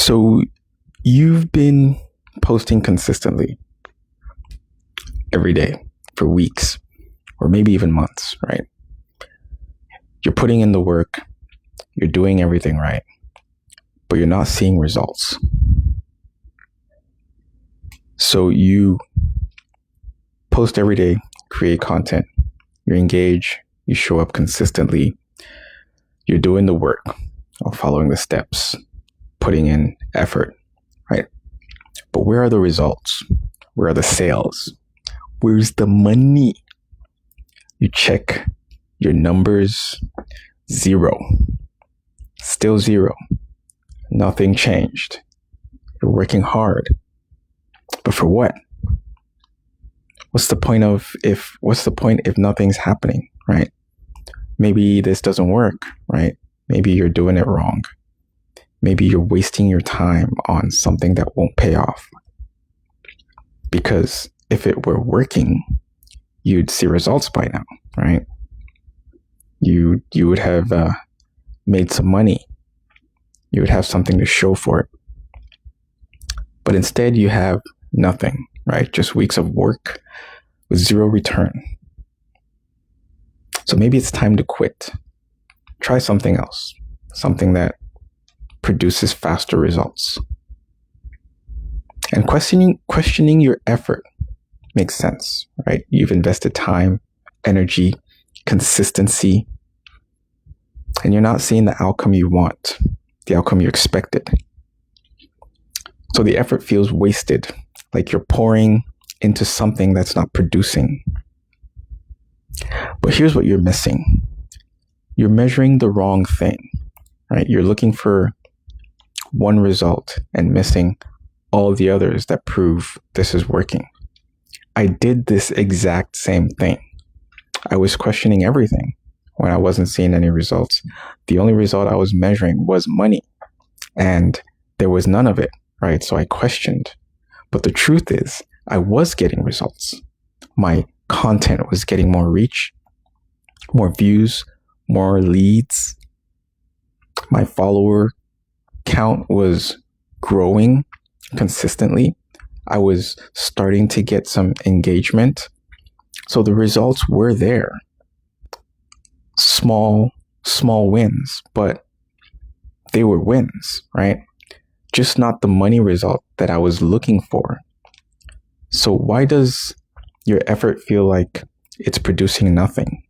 So you've been posting consistently every day for weeks or maybe even months, right? You're putting in the work, you're doing everything right, but you're not seeing results. So you post every day, create content, you engage, you show up consistently, you're doing the work of following the steps, putting in effort, right? But where are the results? Where are the sales? Where's the money? You check your numbers, zero. Still zero. Nothing changed. You're working hard. But for what? What's the point if nothing's happening, right? Maybe this doesn't work, right? Maybe you're doing it wrong. Maybe you're wasting your time on something that won't pay off. Because if it were working, you'd see results by now, right? You would have made some money. You would have something to show for it. But instead you have nothing, right? Just weeks of work with zero return. So maybe it's time to quit. Try something else, something that produces faster results. And questioning your effort makes sense, right? You've invested time, energy, consistency, and you're not seeing the outcome you want, the outcome you expected. So the effort feels wasted, like you're pouring into something that's not producing. But here's what you're missing. You're measuring the wrong thing, right? You're looking for one result and missing all the others that prove this is working. I did this exact same thing. I was questioning everything when I wasn't seeing any results. The only result I was measuring was money, and there was none of it, right? So I questioned. But the truth is, I was getting results. My content was getting more reach, more views, more leads. My follower count was growing consistently. I was starting to get some engagement. So the results were there. Small wins, but they were wins, right? Just not the money result that I was looking for. So why does your effort feel like it's producing nothing?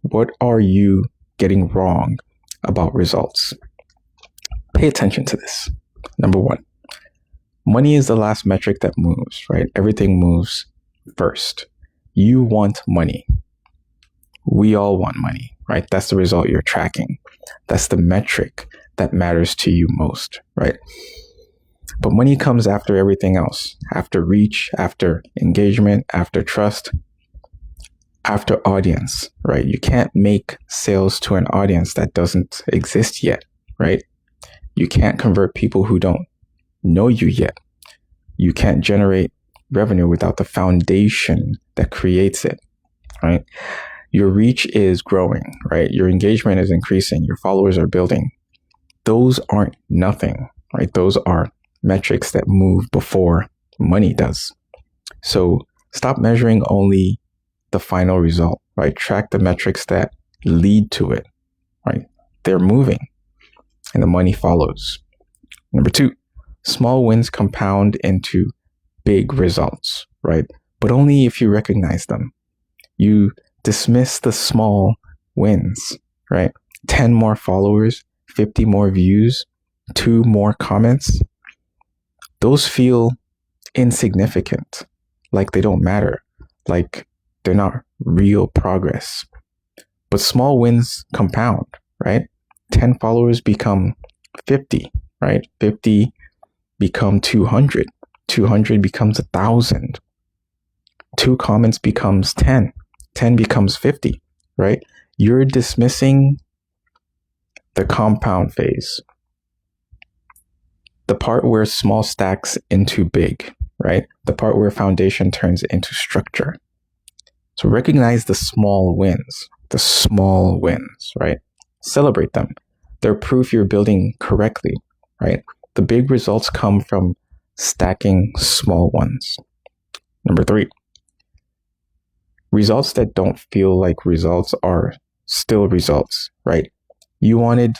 What are you getting wrong about results? Pay attention to this. Number one, money is the last metric that moves, right? Everything moves first. You want money. We all want money, right? That's the result you're tracking. That's the metric that matters to you most, right? But money comes after everything else, after reach, after engagement, after trust, after audience, right? You can't make sales to an audience that doesn't exist yet, right? You can't convert people who don't know you yet. You can't generate revenue without the foundation that creates it, right? Your reach is growing, right? Your engagement is increasing. Your followers are building. Those aren't nothing, right? Those are metrics that move before money does. So stop measuring only the final result, right? Track the metrics that lead to it, right? They're moving and the money follows. Number two, small wins compound into big results, right? But only if you recognize them. You dismiss the small wins, right? 10 more followers, 50 more views, 2 more comments. Those feel insignificant, like they don't matter, like they're not real progress. But small wins compound, right? 10 followers become 50, right? 50 become 200. 200 becomes 1,000. 2 comments becomes 10. 10 becomes 50, right? You're dismissing the compound phase. The part where small stacks into big, right? The part where foundation turns into structure. So recognize the small wins, right? Celebrate them. They're proof you're building correctly, right? The big results come from stacking small ones. Number 3, results that don't feel like results are still results, right? You wanted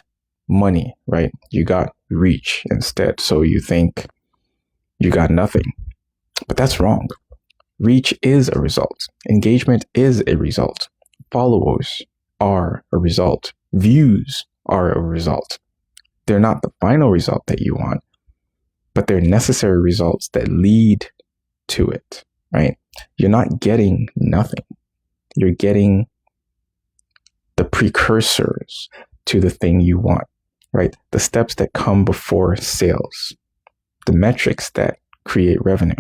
money, right? You got reach instead. So you think you got nothing, but that's wrong. Reach is a result. Engagement is a result. Followers are a result. Views are a result. They're not the final result that you want, but they're necessary results that lead to it, right? You're not getting nothing. You're getting the precursors to the thing you want, right? The steps that come before sales, the metrics that create revenue.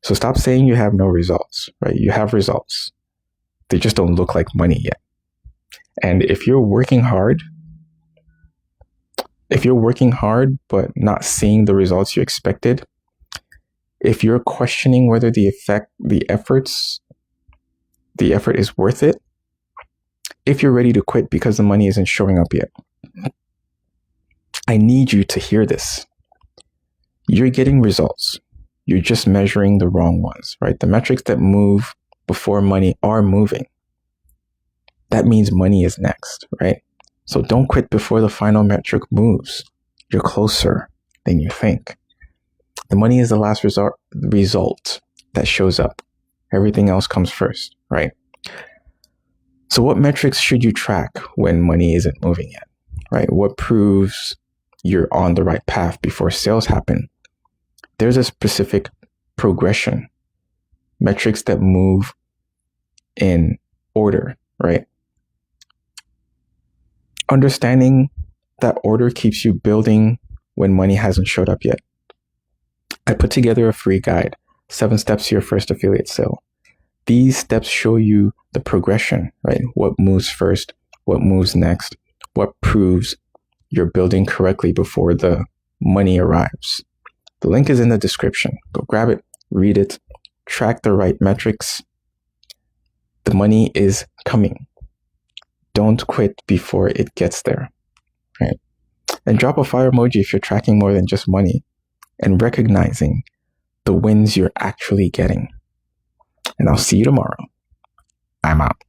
So stop saying you have no results, right? You have results. They just don't look like money yet. And if you're working hard, but not seeing the results you expected, if you're questioning whether the effort is worth it, if you're ready to quit because the money isn't showing up yet, I need you to hear this. You're getting results. You're just measuring the wrong ones, right? The metrics that move before money are moving. That means money is next, right? So don't quit before the final metric moves. You're closer than you think. The money is the last result that shows up. Everything else comes first, right? So what metrics should you track when money isn't moving yet, right? What proves you're on the right path before sales happen? There's a specific progression, metrics that move in order, right? Understanding that order keeps you building when money hasn't showed up yet. I put together a free guide, 7 steps to your first affiliate sale. These steps show you the progression, right? What moves first, what moves next, what proves you're building correctly before the money arrives. The link is in the description. Go grab it, read it, track the right metrics. The money is coming. Don't quit before it gets there, right? And drop a fire emoji if you're tracking more than just money and recognizing the wins you're actually getting. And I'll see you tomorrow. I'm out.